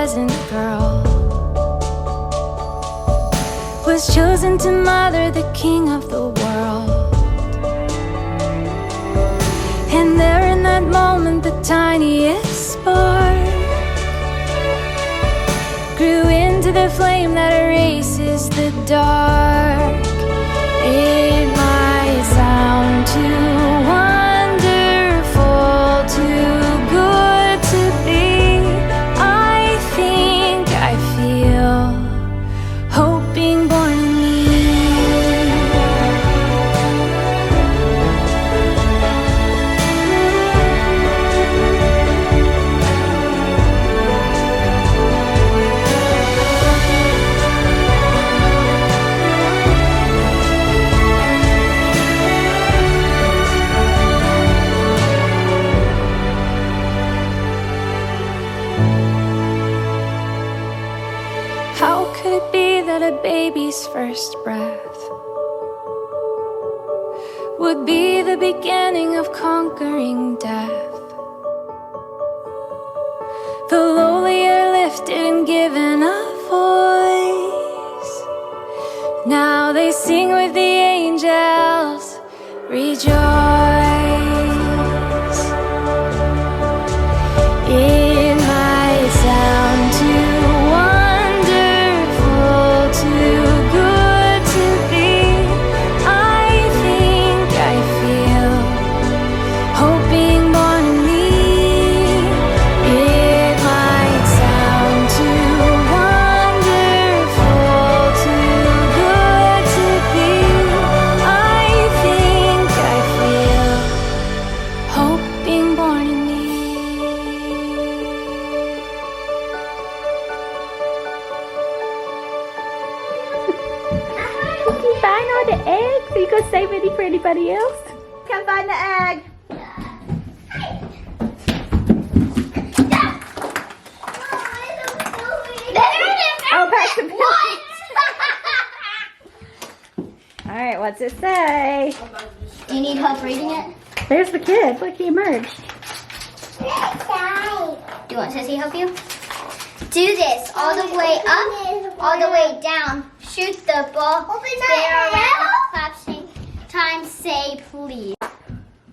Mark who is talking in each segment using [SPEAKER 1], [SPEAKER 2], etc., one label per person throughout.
[SPEAKER 1] peasant girl was chosen to mother the king of the world. And there in that moment, the tiniest spark grew into the flame that erases the dark. It might sound too wonderful, too good to be. I think I feel hope being born in me. How could it be that a baby's first breath would be the beginning of conquering death? The lowly are lifted and given a voice. Now they sing with the angels, rejoice. It might sound too wonderful, too good to be. I think I feel hope being born in me. It might sound too wonderful, too good to be. I think I feel hope being born in me.
[SPEAKER 2] Did you find all the eggs? Are you gonna save any for anybody else? Come find the egg. Oh, pass the All right, what's it say?
[SPEAKER 3] Do you need help reading it?
[SPEAKER 2] There's the kid. Look, he emerged.
[SPEAKER 3] Do you want Sissy to help you? Do this all the way up, all the way down. Shoot the ball. Spin around. Clap sing. Time say please.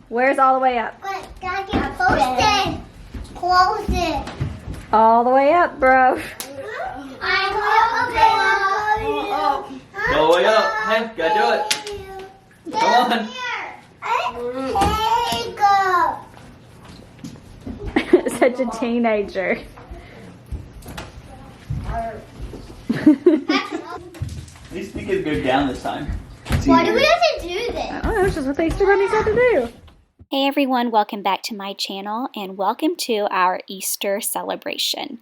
[SPEAKER 2] Where's all the way up?
[SPEAKER 3] Gotta get close it. Close it.
[SPEAKER 2] All the way up, bro.
[SPEAKER 3] I'm
[SPEAKER 4] Go way up. Hey, gotta do it. Come on.
[SPEAKER 2] Such a teenager.
[SPEAKER 4] These kids go down this time.
[SPEAKER 3] Why do we have to do this?
[SPEAKER 2] Oh, that's just what the Easter Bunny said to do.
[SPEAKER 5] Hey everyone, welcome back to my channel and welcome to our Easter celebration.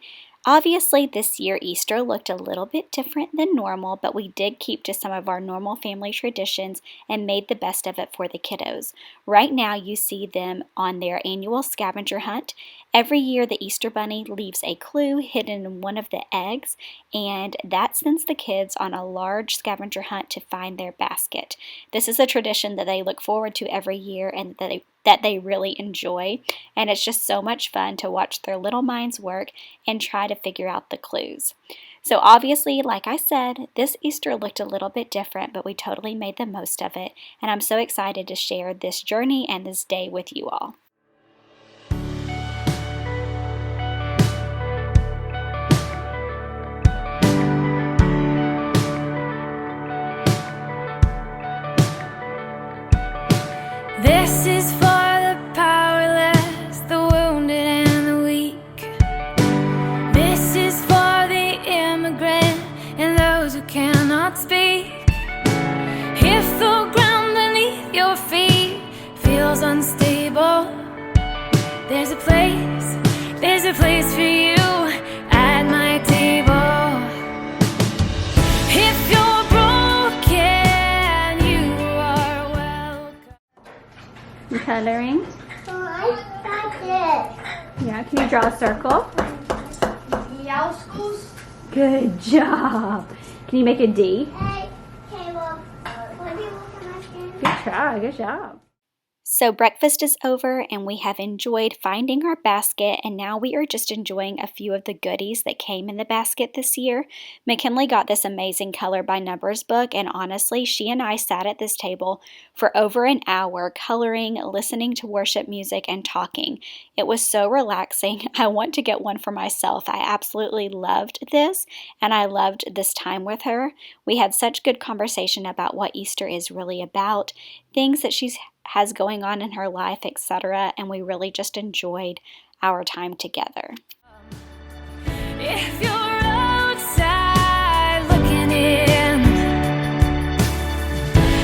[SPEAKER 5] Obviously this year Easter looked a little bit different than normal, but we did keep to some of our normal family traditions and made the best of it for the kiddos. Right now you see them on their annual scavenger hunt. Every year the Easter Bunny leaves a clue hidden in one of the eggs, and that sends the kids on a large scavenger hunt to find their basket. This is a tradition that they look forward to every year and that they really enjoy, and it's just so much fun to watch their little minds work and try to figure out the clues. So obviously, like I said, this Easter looked a little bit different, but we totally made the most of it, and I'm so excited to share this journey and this day with you all.
[SPEAKER 1] This is for the powerless, the wounded and the weak. This is for the immigrant and those who cannot speak. If the ground beneath your feet feels unstable, there's a place for you at my table. If you're broken, you are welcome.
[SPEAKER 2] You coloring?
[SPEAKER 3] I got this.
[SPEAKER 2] Yeah, can you draw a circle?
[SPEAKER 3] Yellow schools.
[SPEAKER 2] Good job. Can you make a D?
[SPEAKER 3] Hey, Caleb. What do you look at my skin?
[SPEAKER 2] Good try, good job.
[SPEAKER 5] So breakfast is over and we have enjoyed finding our basket, and now we are just enjoying a few of the goodies that came in the basket this year. McKinley got this amazing color by numbers book, and honestly, she and I sat at this table for over an hour coloring, listening to worship music, and talking. It was so relaxing. I want to get one for myself. I absolutely loved this, and I loved this time with her. We had such good conversation about what Easter is really about, things that she has going on in her life, etc., and we really just enjoyed our time together.
[SPEAKER 1] If you're outside looking in,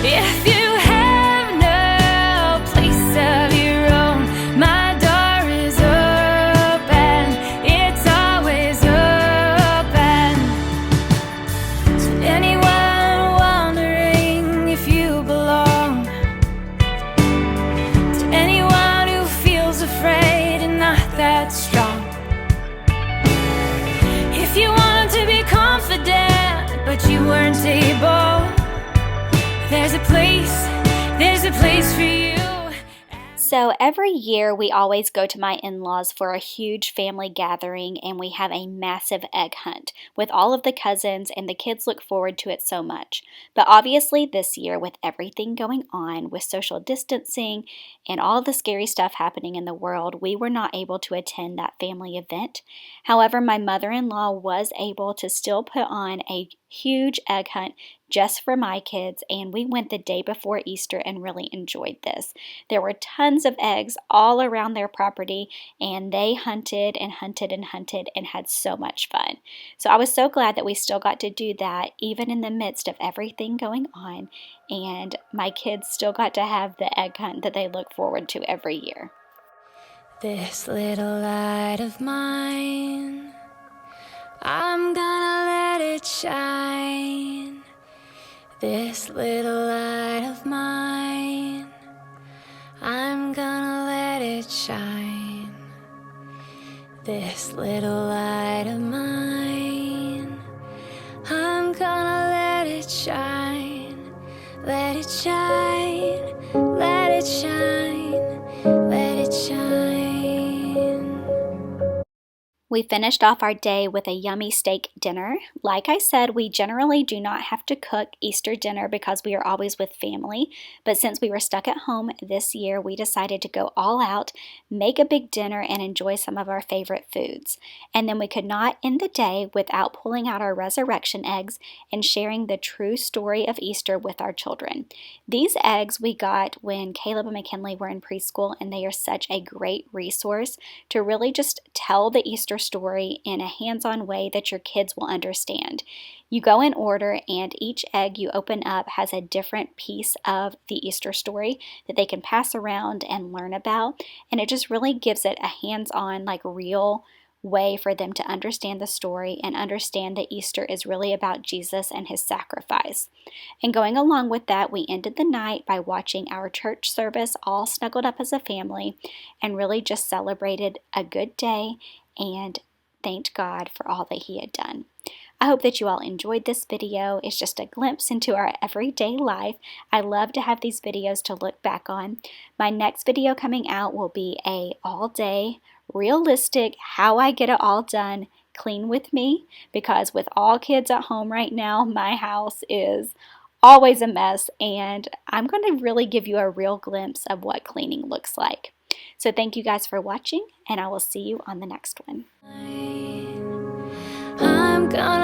[SPEAKER 1] if you have no place of your own, my door is open, it's always open. To anyone wondering if you belong, to anyone who feels afraid and not that strong. If you wanted to be confident, but you weren't able, there's a place for you.
[SPEAKER 5] So every year we always go to my in-laws for a huge family gathering, and we have a massive egg hunt with all of the cousins, and the kids look forward to it so much. But obviously this year, with everything going on with social distancing and all the scary stuff happening in the world, we were not able to attend that family event. However, my mother-in-law was able to still put on a huge egg hunt just for my kids, and we went the day before Easter and really enjoyed this. There were tons of eggs all around their property, and they hunted and hunted and hunted and had so much fun. So I was so glad that we still got to do that even in the midst of everything going on, and my kids still got to have the egg hunt that they look forward to every year.
[SPEAKER 1] This little light of mine, I'm gonna let it shine. This little light of mine, I'm gonna let it shine. This little light of mine, I'm gonna let it shine. Let it shine, let it shine, let it shine.
[SPEAKER 5] We finished off our day with a yummy steak dinner. Like I said, we generally do not have to cook Easter dinner because we are always with family, but since we were stuck at home this year, we decided to go all out, make a big dinner, and enjoy some of our favorite foods. And then we could not end the day without pulling out our resurrection eggs and sharing the true story of Easter with our children. These eggs we got when Caleb and McKinley were in preschool, and they are such a great resource to really just tell the Easter story in a hands-on way that your kids will understand. You go in order, and each egg you open up has a different piece of the Easter story that they can pass around and learn about, and it just really gives it a hands-on, like real way for them to understand the story and understand that Easter is really about Jesus and his sacrifice. And going along with that, we ended the night by watching our church service all snuggled up as a family and really just celebrated a good day and thanked God for all that he had done. I hope that you all enjoyed this video. It's just a glimpse into our everyday life. I love to have these videos to look back on. My next video coming out will be a all-day, realistic, how I get it all done, clean with me, because with all kids at home right now, my house is always a mess, and I'm going to really give you a real glimpse of what cleaning looks like. So thank you guys for watching, and I will see you on the next one.
[SPEAKER 1] I'm gonna